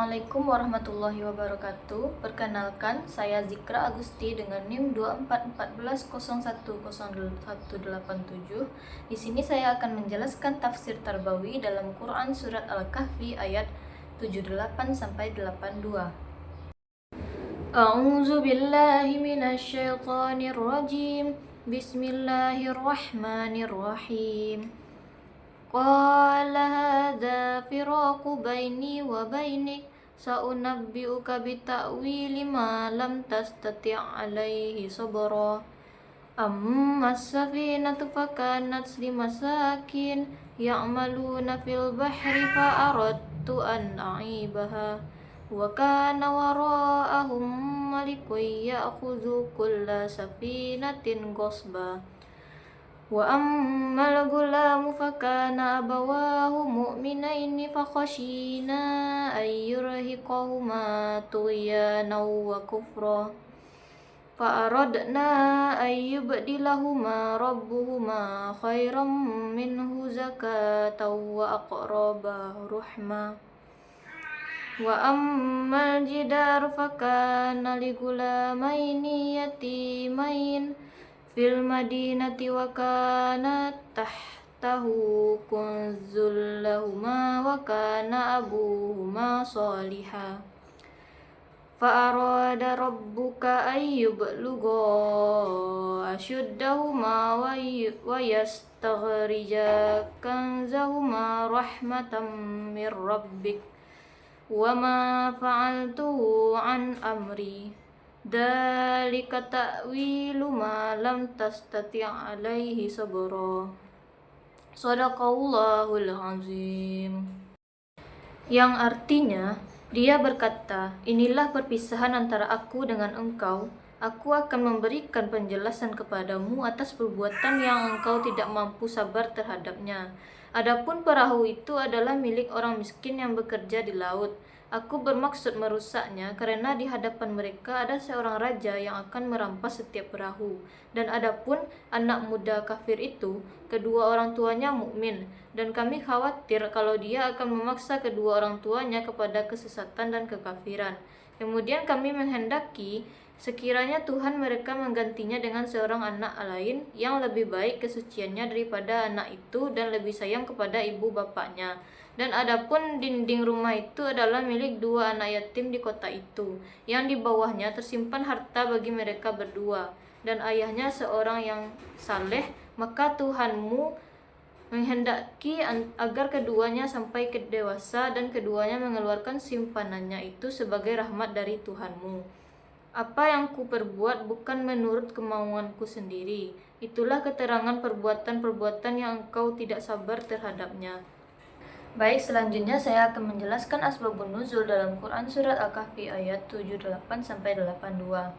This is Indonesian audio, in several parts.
Assalamualaikum warahmatullahi wabarakatuh. Perkenalkan, saya Zikra Agusti dengan NIM 2414010187. Di sini saya akan menjelaskan tafsir Tarbawi dalam Quran surat Al-Kahfi ayat 78 sampai 82. A'udzu billahi minasyaitonir rajim. Bismillahirrahmanirrahim. Qala hadza firaqu baini wa bainik sa'unabbi'uka bita'wili ma lam tastati' alaihi sabra. Amma as-safinatu fakanat limasakin ya'maluna fil bahri fa'aradtu an a'ibaha wa kana wara'ahum malikun ya'khudhu kulla safinatin ghasba. Wa ammal gulamu fakana abawahu mu'minaini fakhashina ayyurhiqahuma tughyanan wa kufra fa'aradna ayyubdilahuma rabbuhuma khairam minhu zakatan wa aqraba rahma. Wa ammal jidaru fakana ligulamaini yatimain fil madinati wa kana tahtahu kunzul lahuma wa kana abuhuma salihah fa arada rabbuka ayyublugha ashuddahuma wa yastaghrija kanzahuma rahmatan mir rabbik wa ma fa'altuhu an amri dzalika ta'wilu ma lam tastati' alaihi sabra. Shadaqallahul azim. Yang artinya, dia berkata, inilah perpisahan antara aku dengan engkau. Aku akan memberikan penjelasan kepadamu atas perbuatan yang engkau tidak mampu sabar terhadapnya. Adapun perahu itu adalah milik orang miskin yang bekerja di laut. Aku bermaksud merusaknya karena di hadapan mereka ada seorang raja yang akan merampas setiap perahu. Dan adapun anak muda kafir itu, kedua orang tuanya mukmin, dan kami khawatir kalau dia akan memaksa kedua orang tuanya kepada kesesatan dan kekafiran. Kemudian kami menghendaki sekiranya Tuhan mereka menggantinya dengan seorang anak lain yang lebih baik kesuciannya daripada anak itu dan lebih sayang kepada ibu bapaknya. Dan adapun dinding rumah itu adalah milik dua anak yatim di kota itu, yang di bawahnya tersimpan harta bagi mereka berdua, dan ayahnya seorang yang saleh. Maka Tuhanmu menghendaki agar keduanya sampai ke dewasa dan keduanya mengeluarkan simpanannya itu sebagai rahmat dari Tuhanmu. Apa yang ku perbuat bukan menurut kemauanku sendiri. Itulah keterangan perbuatan-perbuatan yang engkau tidak sabar terhadapnya. Baik, selanjutnya saya akan menjelaskan asbabun nuzul dalam Quran surat Al-Kahfi ayat 78 sampai 82.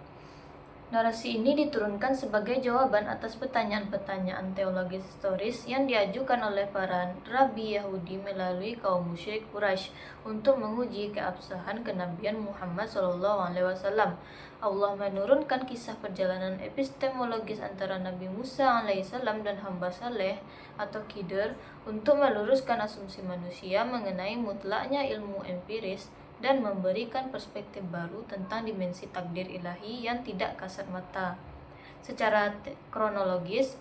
Narasi ini diturunkan sebagai jawaban atas pertanyaan-pertanyaan teologis historis yang diajukan oleh para rabi Yahudi melalui kaum musyrik Quraisy untuk menguji keabsahan kenabian Muhammad SAW. Allah menurunkan kisah perjalanan epistemologis antara Nabi Musa alaihissalam dan hamba saleh atau Khidir untuk meluruskan asumsi manusia mengenai mutlaknya ilmu empiris dan memberikan perspektif baru tentang dimensi takdir ilahi yang tidak kasat mata. Secara kronologis,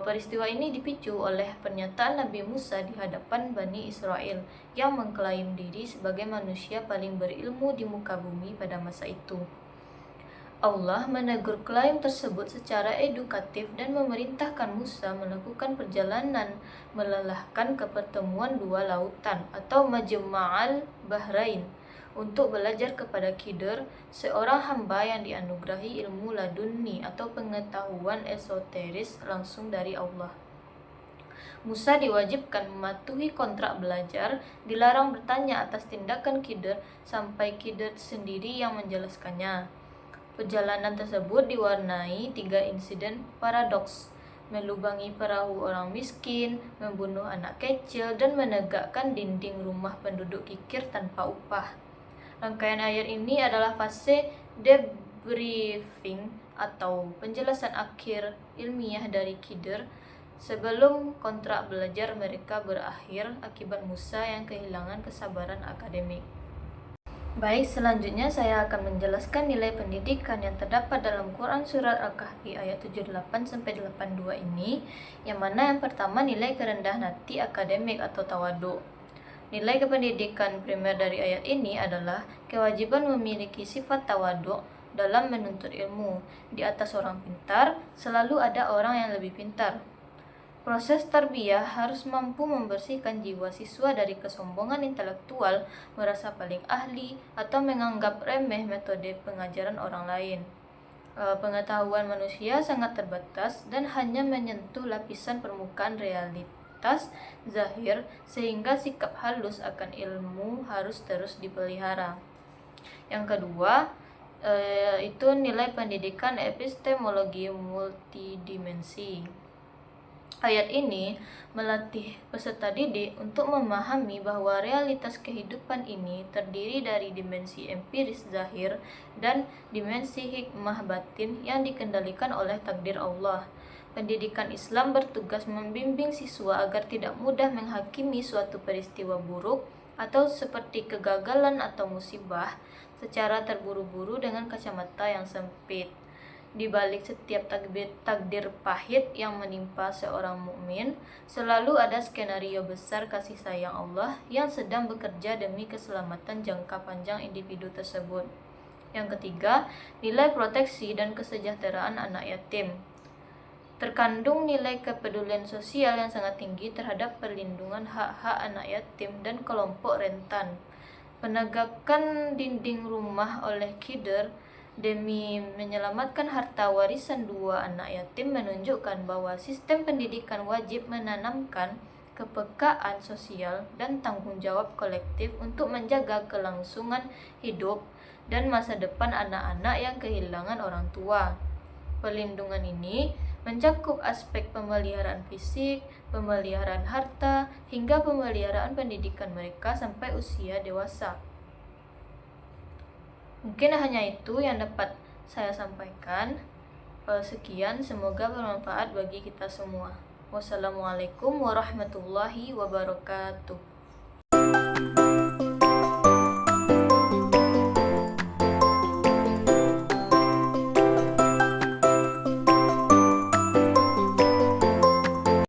peristiwa ini dipicu oleh pernyataan Nabi Musa di hadapan Bani Israel yang mengklaim diri sebagai manusia paling berilmu di muka bumi pada masa itu. Allah menegur klaim tersebut secara edukatif dan memerintahkan Musa melakukan perjalanan melelahkan ke pertemuan dua lautan atau Majma'al Bahrain untuk belajar kepada Khidir, seorang hamba yang dianugerahi ilmu laduni atau pengetahuan esoteris langsung dari Allah. Musa diwajibkan mematuhi kontrak belajar, dilarang bertanya atas tindakan Khidir sampai Khidir sendiri yang menjelaskannya. Perjalanan tersebut diwarnai 3 insiden paradoks: melubangi perahu orang miskin, membunuh anak kecil, dan menegakkan dinding rumah penduduk kikir tanpa upah. Rangkaian ayat ini adalah fase debriefing atau penjelasan akhir ilmiah dari Khidir sebelum kontrak belajar mereka berakhir akibat Musa yang kehilangan kesabaran akademik. Baik, selanjutnya saya akan menjelaskan nilai pendidikan yang terdapat dalam Quran Surat Al-Kahfi ayat 78-82 ini, yang mana yang pertama nilai kerendahan hati akademik atau tawaduk. Nilai kependidikan primer dari ayat ini adalah kewajiban memiliki sifat tawaduk dalam menuntut ilmu. Di atas orang pintar, selalu ada orang yang lebih pintar. Proses tarbiyah harus mampu membersihkan jiwa siswa dari kesombongan intelektual, merasa paling ahli, atau menganggap remeh metode pengajaran orang lain. Pengetahuan manusia sangat terbatas dan hanya menyentuh lapisan permukaan realitas zahir, sehingga sikap halus akan ilmu harus terus dipelihara. Yang kedua, itu nilai pendidikan epistemologi multidimensi. Ayat ini melatih peserta didik untuk memahami bahwa realitas kehidupan ini terdiri dari dimensi empiris zahir dan dimensi hikmah batin yang dikendalikan oleh takdir Allah. Pendidikan Islam bertugas membimbing siswa agar tidak mudah menghakimi suatu peristiwa buruk atau seperti kegagalan atau musibah secara terburu-buru dengan kacamata yang sempit. Di balik setiap takdir pahit yang menimpa seorang mukmin, selalu ada skenario besar kasih sayang Allah yang sedang bekerja demi keselamatan jangka panjang individu tersebut. Yang ketiga, nilai proteksi dan kesejahteraan anak yatim. Terkandung nilai kepedulian sosial yang sangat tinggi terhadap perlindungan hak-hak anak yatim dan kelompok rentan. Penegakan dinding rumah oleh Khidr demi menyelamatkan harta warisan dua anak yatim menunjukkan bahwa sistem pendidikan wajib menanamkan kepekaan sosial dan tanggung jawab kolektif untuk menjaga kelangsungan hidup dan masa depan anak-anak yang kehilangan orang tua. Perlindungan ini mencakup aspek pemeliharaan fisik, pemeliharaan harta, hingga pemeliharaan pendidikan mereka sampai usia dewasa. Mungkin hanya itu yang dapat saya sampaikan. Sekian, semoga bermanfaat bagi kita semua. Wassalamualaikum warahmatullahi wabarakatuh.